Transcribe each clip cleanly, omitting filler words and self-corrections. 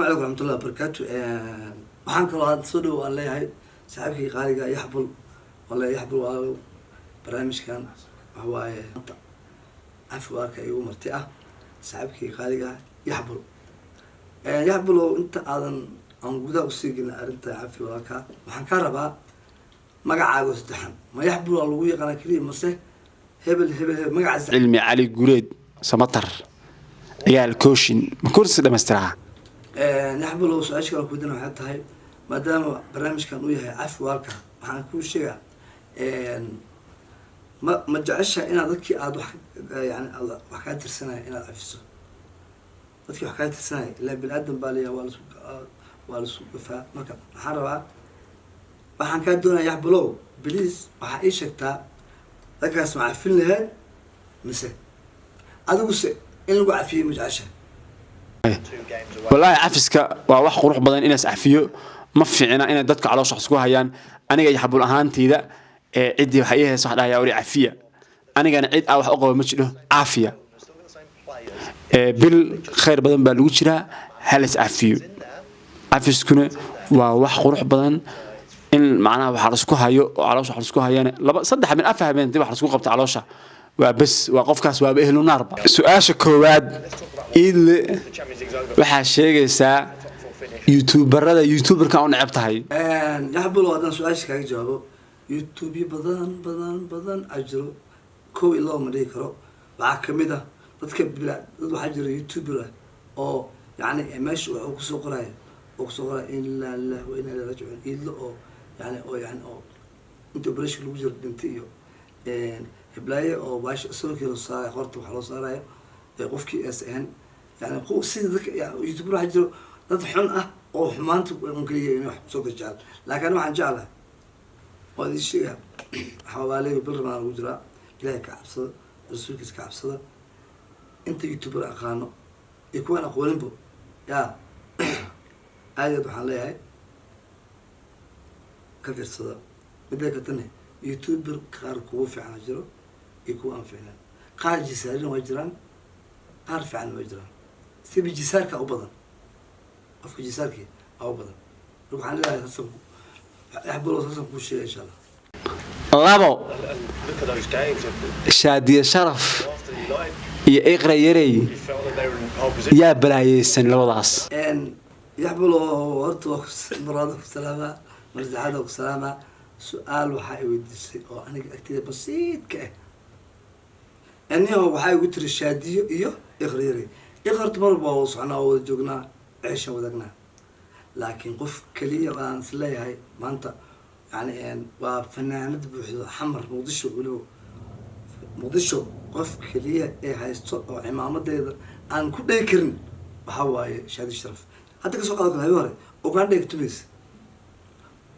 عليكم ورحمة الله وبركاته. waxaan kaloo hadda soo dhow aan leeyahay saaxiibkii qaaliga yaxbul walla yaxbul waa barnaamijkan waxa waaye afwaaka igu marti ah saaxiibkii qaaliga yaxbul yaxbul oo inta aan gudaha usii gelin arrinta afwaaka waxaan ka rabaa magacaaga saddexan ma yaxbul waa lagu yaqaan kaliya mase hebel magacaas cilmi cali gureed samatar ciyaal kooshin ma kursi dhammaystiraa yaxbul oo su-aasha kale ku dina waxay tahay maadaama barnaamijkan uu yahay afwaalka waxaan kuu sheegaa ma jecesha inaad dadkii aad yani wax kaa tirsanaya inaad cafiso dadkii wax kaa tirsanaya ilaa bini aadan baa leeyahay waa lasu gafaa marka waxaan rabaa waxaan kaa doonaya yaxbulow bliis waxaa ii sheegtaa dadkaas ma cafin lahayd mise adiguse in lagu cafiyey ma jecesha والله عفسك وواح قروح بدن إناس عفيو ما في عنا إن دتك على شخص كوها يان أنا جاي حبول أهان تيدا عدي وحقيقة صح ده يا ولي عفية أنا جاي عد أو أقوى مشله عافية بالخير بدن بالوجرة هلس عفيو عفس كنا وواح قروح بدن إن معنا وحرسكوها يو على شخصكوها يان لا صدق من أفهم من تبي حرسكوها قبت على شخص وبس وقف كاس وبأهل النار سؤال شكواد إذا waxaa sheegaysaa youtuberada youtuberka u neceb tahay yaxbul haddaan su-aasha kaaga jawaabo youtube badan ajiro kow ilaa ma dhihi karo waxaa kamid ah dadka dad waxaa jira youtuber ah oo yani meesha kusoo qoraya inaa lillahi wa inaa ilaihi raajicuun iidlo oo inta operation lagu jiro dhintay iyo hiblaaye oo baasha sawirkii loo saaraya qorta waxaa loo saaraya qofkii ees ahan يعني قو سيد ذك يوتيوب راح يجرو ضد حن أو حمانت ممكن يعني واحد سوق الجال لكن واحد جاله وهذا الشيء حوالي بالرمال وجرا لا كعبصة رسولك كعبصة أنت يوتيوبر أخانو يكون أقولين بو يا هذا بحالي هاي كثير صدا بدك تنه يوتيوبر قار كوفي عن جرو يكون فعلا قار جسارين وجران قار فعلا وجران سيب جسارك أو بدن أفك جسارك أو بدن روح على الله هسه يحبوا أساسا كل شيء إن شاء الله لابو شادي شرف يقرأ يري يا بلاي السن لوضعس إن يحبوا ورطوا مرادك سلامة مرزعادك سلامة سؤال وحاي ودي أو أنا أكتب بسيط كه أني هو وحاي قلت الشادي يقرأ يري يقرأت مربى وصعنا وجوجنا عيشة ودقنا لكن قف كلية وأنا سلاي هاي ما أنت يعني وفنانة بوحدة حمر مقدشو ولو مقدشو قف كلية هاي الصوت وعمامة ده أنا كل يكرن وحواي شهادة الشرف حتى كسوق هذا هاي ورا وكان ده يكتبس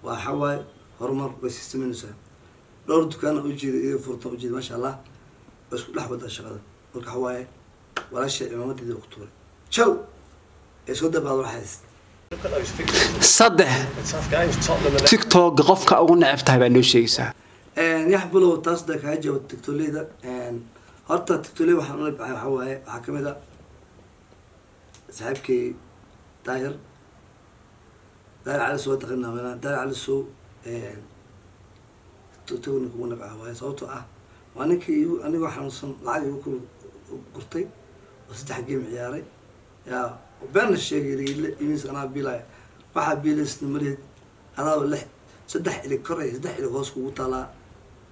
وحواي هرمر بس يستمنوا سا لو دكان وجد فرطة وجد ما شاء الله بس كل حبة الشغلة وكحواي ولا شيء ما مدري دكتور شو يسود بعض الحس صدق تيك توك قفك أو نعفتها بأنه شيء سا يحبلوا تصدق هاجة والتكتولي ده هرتا التكتولي وحنا حواي حكم ده صاحبك داير على سوق تغنى ولا داير على السوق تكتوني كونا بعواي صوته وأنا أنا وحنا صن العادي وكل قرطي وصدح جيم عياري يا وبين الشيء اللي يمس أنا بيلاي واحد بيلس نمريد أنا ولا صدح إلى كرة صدح إلى غاص وطلع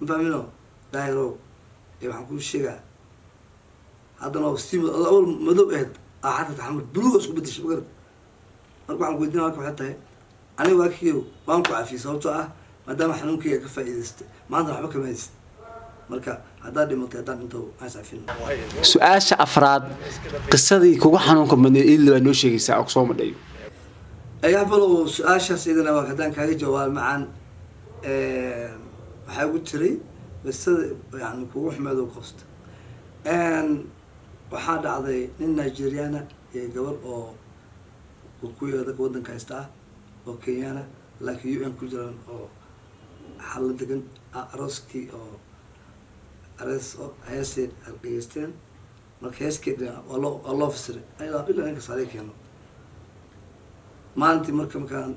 مفهمينه دايرو يبقى كل شيء هذا أنا وستيم أول مذوب إهد أحد تحمل بلوغ سكوب الشبكة أربعة قدنا واقف حتى أنا واقفيو وانكو عفي صوته ما دام حنوك يكفى إذا ما عندنا حبك ما يست marka hadaad dhimatay hadaan inta aan saafin su'aasha afraad qisadii kugu xanuunka badnay ilaa waa noo sheegaysaa oo soo madhay ayabalo su'aashaas idana waa hadaan kaaga jawaab macaan waxa ugu jiray qisada yani kugu xumeedo qosta waxa dhacday nin Nigeriana ee gabar oo ku yeeda wadanka haysta oo Kenya laakiin UN ku jiraan oo xal degan aroski oo أرس هيسير الجيستين ما كيس كده والله فسر أيضا إلا إنك صاريك يعني maalintii markaan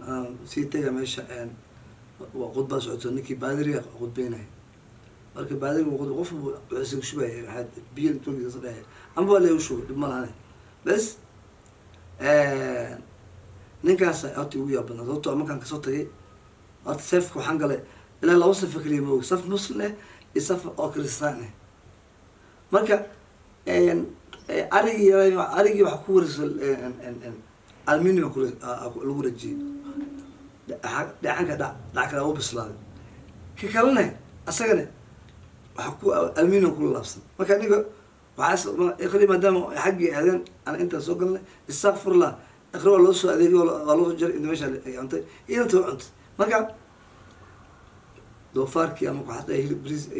sii taga meesha waa khudbaa socodso ninkii baadiriga khudbeynaya marka baadiriga qof wuxuu isaga shubaya waxaad biyo intogiisa dhahaya amba waa lagu shubo dhib ma lahane bes ninkaas horta igu yaab badnaa sababtoo markaan kasoo tagay horta safka waxaan galay ilaa 2 safa kaliya ma og saf muslim eh iyo saf oo kristaan eh marka arigii waxa ku warisa aluminium lagu rajiyey dhacanka dhac kale u bislaaday ka kalena asagana waxa ku aluminium ku laabsan marka aniga waxaa maadaama xaggii aadeen aan intaa soo galnay istaqfirullah akhri waa loo soo adeegay waa loo jar inta meesha ay cuntay iyadanta waa cuntay marka doofaarkii ama waxaa dhahay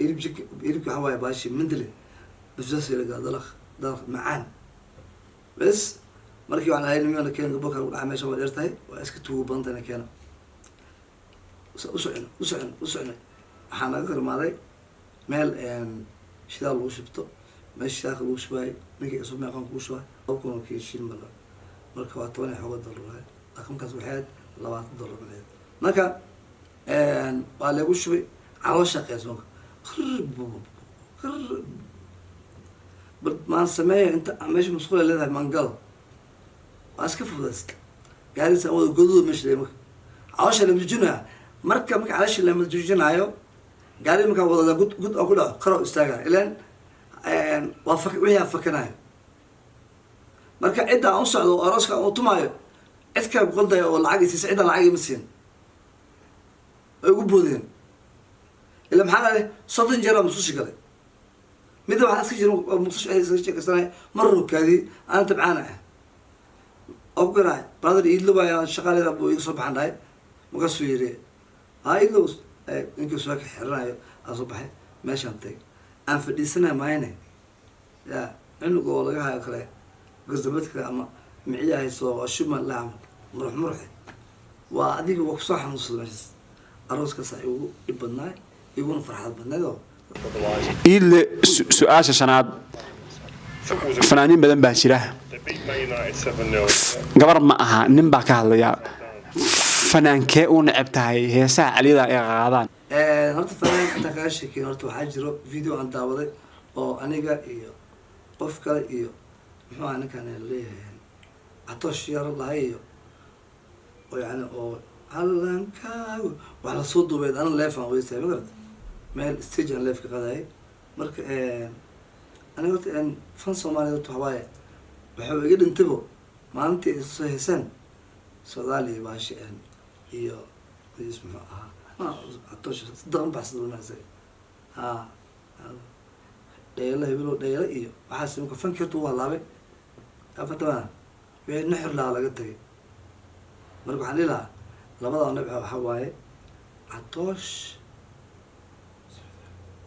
hilibkii waxaa waaye baashi mindile bisas ilaga dalaq macaan bes markii waxaan ahay nimana keena gaboka u dhaca meesha waa dheer tahay waa iska tuugo badantana keena u socon waxaa naga karmaaday meel shidaal lagu shubto meesha shidaalka lagu shubaayo ninkii isub meeqan kuu shubaa $2,000 kii shilin bala marka waa $10 xooga waaye raqamkaas waxay $20 maleed marka waa lagu shubay caloosha qeysmanka bal maan sameeya inta meesha masquula leedahay mangal waa iska fudaysta gaarisa wada goduda meesha leey marka caloosha lama jujinaya marka caloosha lama jujinayo gaari markaa wadada gud oo ku dhaco karo istaagaya ilaan waa wixii fakanayo marka cidda aan u socdo oo arooska aan u tumaayo cid kale kuqaldaya oo lacag isiisa cidda lacag ima siin ay ugu boodeen ila maxaa dhale 30 jeer musushi galay mid waxaa iska jira musushi ay iska sheekaysanay mar rukaadii aan tabcaana ah oo garay brother idlo baa shaqaaleeda buu iga soo baxan dhahay markaasuu yiri idlo inkuu soo xiranayo asoo baxay meeshaan tagay aan fadhiisanay maayne ya cunuga oo laga hayo kale gasdabadka ama miciya hayso shuman laam murux waa adiga waa kusoo xanuunsaday meeshaas arooskaas ay ugu dhib badnaay iguna farxad badnaydoo iile su-aasha shanaad fanaaniin badan baa jira gabar ma aha nin baa ka hadlaya fanaankee u neceb tahay heesaha caliyada ay qaadaan horta fanaanka intaan kaga sheekeyn horta waxaa jiro video aan daawaday oo aniga iyo qof kale iyo muxuu aha ninkaan leeyahay catoosh yaro lahay iyo oo yani oo hallankaagu wax lasoo duubeed ana leefaan weystahay magarad meel stage aan leef ka qadayay marka aniga horta fan soomaaliya horta waxawaaye waxaa iga dhintabo maalintii ay soo heesaan soodaaliya baashi iyo is muxuu ahaa catoosh sadaqan baxsada wanaagsan dheela hebelo dheela iyo waxaas imka fanki horta waa laabay afatama wixii naxir lahaa laga tagay marka waxaan dhihi lahaa labada nabca waxaa waaye catoosh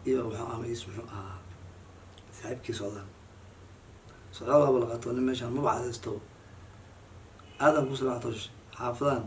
iyo wuxuu ama is muxuu ahaa saaxiibkii socdaal haba la qato nin meeshaan maba cadaysto aadan ku salan catoosh xaafadaan